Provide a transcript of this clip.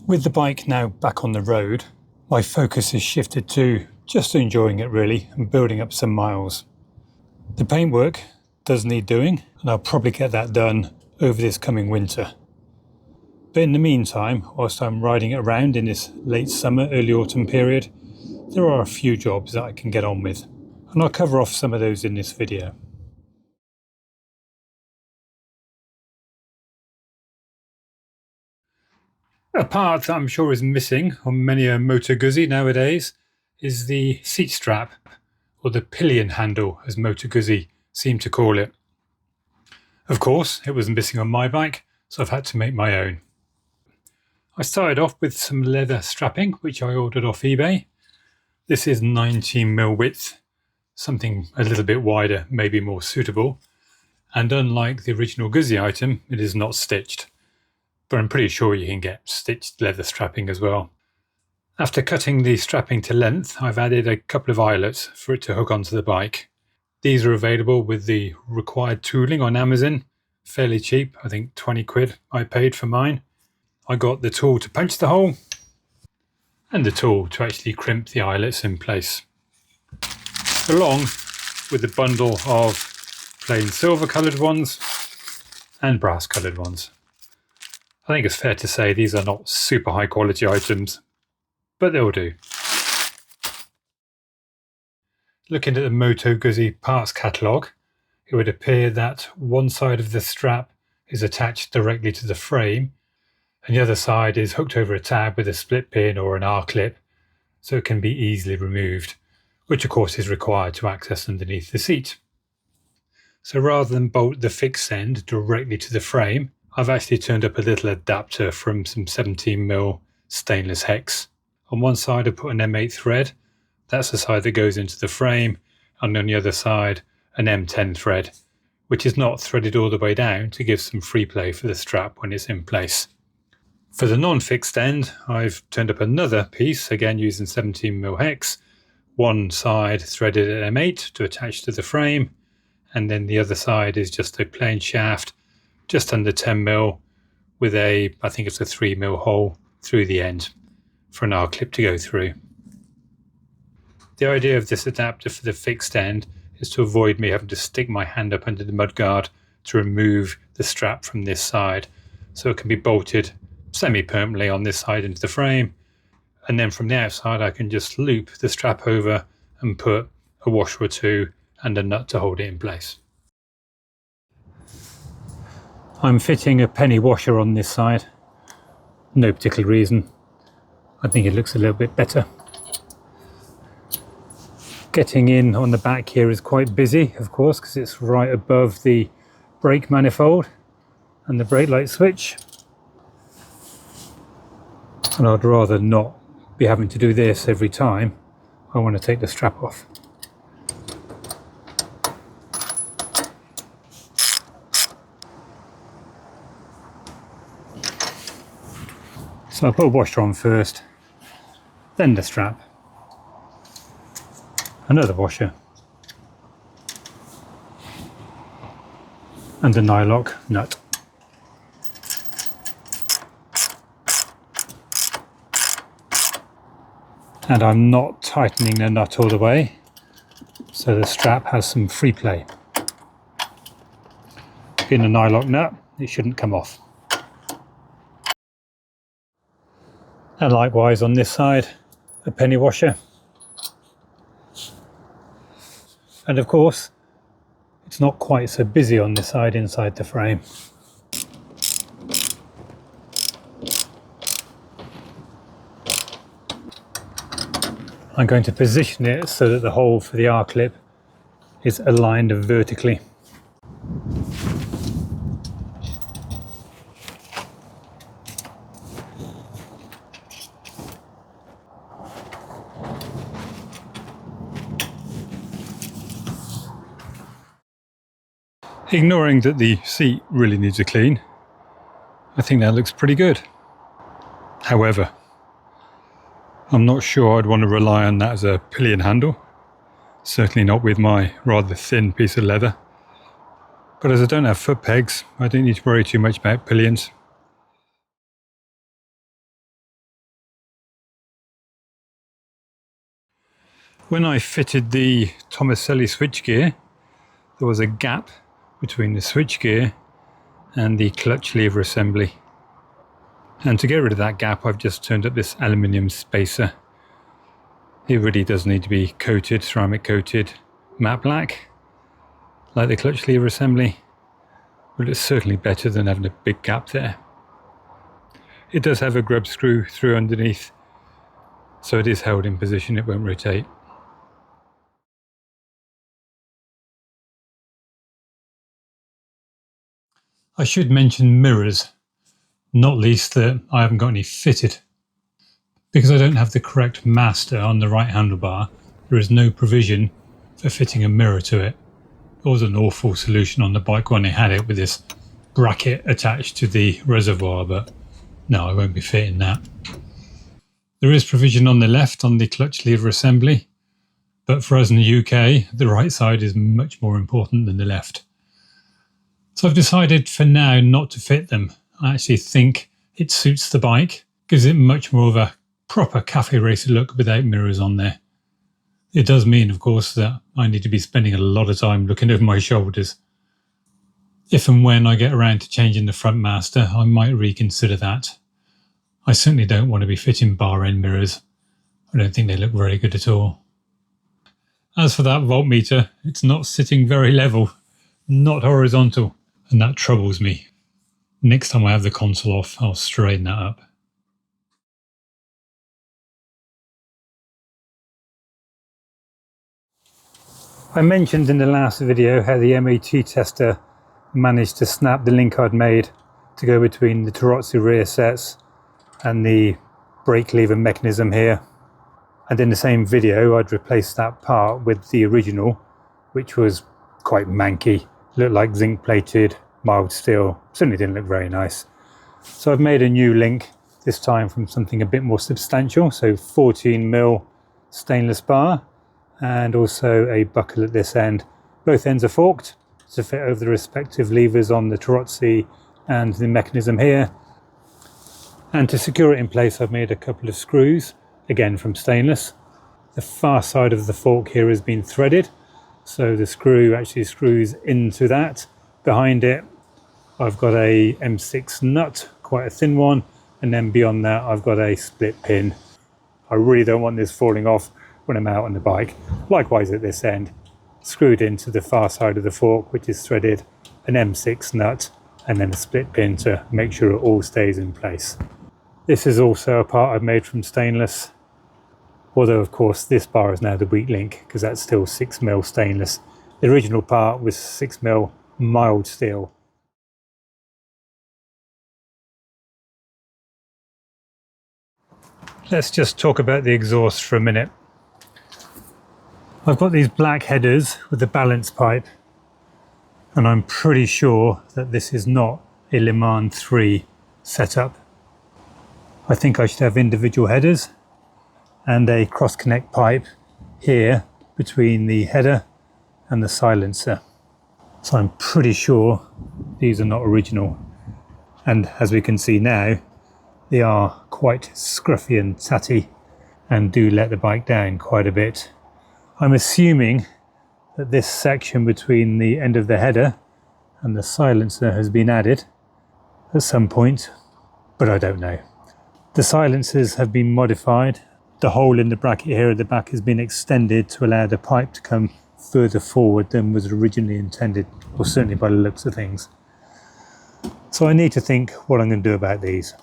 With the bike now back on the road, my focus has shifted to just enjoying it really and building up some miles. The paintwork does need doing, and I'll probably get that done over this coming winter. But in the meantime, whilst I'm riding it around in this late summer, early autumn period, there are a few jobs that I can get on with, and I'll cover off some of those in this video. A part that I'm sure is missing on many a Moto Guzzi nowadays is the seat strap, or the pillion handle as Moto Guzzi seem to call it. Of course, it was missing on my bike, so I've had to make my own. I started off with some leather strapping, which I ordered off eBay. This is 19mm width, something a little bit wider, maybe more suitable. And unlike the original Guzzi item, it is not stitched. But I'm pretty sure you can get stitched leather strapping as well. After cutting the strapping to length, I've added a couple of eyelets for it to hook onto the bike. These are available with the required tooling on Amazon. Fairly cheap, I think 20 quid I paid for mine. I got the tool to punch the hole and the tool to actually crimp the eyelets in place, along with a bundle of plain silver coloured ones and brass coloured ones. I think it's fair to say these are not super high quality items, but they'll do. Looking at the Moto Guzzi parts catalogue, it would appear that one side of the strap is attached directly to the frame, and the other side is hooked over a tab with a split pin or an R-clip, so it can be easily removed, which of course is required to access underneath the seat. So rather than bolt the fixed end directly to the frame, I've actually turned up a little adapter from some 17mm stainless hex. On one side I put an M8 thread, that's the side that goes into the frame, and on the other side an M10 thread, which is not threaded all the way down to give some free play for the strap when it's in place. For the non-fixed end, I've turned up another piece, again using 17mm hex, one side threaded at M8 to attach to the frame, and then the other side is just a plain shaft just under 10mm with I think it's a 3mm hole through the end for an R-clip to go through. The idea of this adapter for the fixed end is to avoid me having to stick my hand up under the mudguard to remove the strap from this side, so it can be bolted semi-permanently on this side into the frame, and then from the outside I can just loop the strap over and put a washer or two and a nut to hold it in place. I'm fitting a penny washer on this side. No particular reason. I think it looks a little bit better. Getting in on the back here is quite busy, of course, because it's right above the brake manifold and the brake light switch. And I'd rather not be having to do this every time I want to take the strap off. So I'll put a washer on first, then the strap, another washer, and a nylock nut. And I'm not tightening the nut all the way, so the strap has some free play. Being a nylock nut, it shouldn't come off. And likewise on this side, a penny washer. And of course, it's not quite so busy on this side inside the frame. I'm going to position it so that the hole for the R-clip is aligned vertically. Ignoring that the seat really needs a clean, I think that looks pretty good. However, I'm not sure I'd want to rely on that as a pillion handle. Certainly not with my rather thin piece of leather. But as I don't have foot pegs, I don't need to worry too much about pillions. When I fitted the Tomaselli switchgear, there was a gap between the switchgear and the clutch lever assembly. And to get rid of that gap, I've just turned up this aluminium spacer. It really does need to be coated, ceramic coated, matte black, like the clutch lever assembly, but it's certainly better than having a big gap there. It does have a grub screw through underneath, so it is held in position, it won't rotate. I should mention mirrors, not least that I haven't got any fitted. Because I don't have the correct master on the right handlebar, there is no provision for fitting a mirror to it. It was an awful solution on the bike when I had it with this bracket attached to the reservoir, but no, I won't be fitting that. There is provision on the left on the clutch lever assembly, but for us in the UK, the right side is much more important than the left. So I've decided for now not to fit them. I actually think it suits the bike, gives it much more of a proper cafe racer look without mirrors on there. It does mean, of course, that I need to be spending a lot of time looking over my shoulders. If and when I get around to changing the front master, I might reconsider that. I certainly don't want to be fitting bar end mirrors. I don't think they look very good at all. As for that voltmeter, it's not sitting very level, not horizontal, and that troubles me. Next time I have the console off, I'll straighten that up. I mentioned in the last video how the MOT tester managed to snap the link I'd made to go between the Tarozzi rear sets and the brake lever mechanism here. And in the same video I'd replaced that part with the original, which was quite manky, looked like zinc plated, mild steel, certainly didn't look very nice. So I've made a new link, this time from something a bit more substantial, so 14mm stainless bar, and also a buckle at this end. Both ends are forked to fit over the respective levers on the Tarozzi and the mechanism here. And to secure it in place, I've made a couple of screws, again from stainless. The far side of the fork here has been threaded, so the screw actually screws into that. Behind it, I've got a M6 nut, quite a thin one, and then beyond that, I've got a split pin. I really don't want this falling off when I'm out on the bike. Likewise at this end, screwed into the far side of the fork, which is threaded, an M6 nut, and then a split pin to make sure it all stays in place. This is also a part I've made from stainless, although of course this bar is now the weak link because that's still 6mm stainless. The original part was 6mm mild steel. Let's just talk about the exhaust for a minute. I've got these black headers with the balance pipe, and I'm pretty sure that this is not a Le Mans 3 setup. I think I should have individual headers and a cross-connect pipe here between the header and the silencer. So I'm pretty sure these are not original. And as we can see now, they are quite scruffy and tatty and do let the bike down quite a bit. I'm assuming that this section between the end of the header and the silencer has been added at some point, but I don't know. The silencers have been modified. The hole in the bracket here at the back has been extended to allow the pipe to come further forward than was originally intended, or certainly by the looks of things. So I need to think what I'm going to do about these.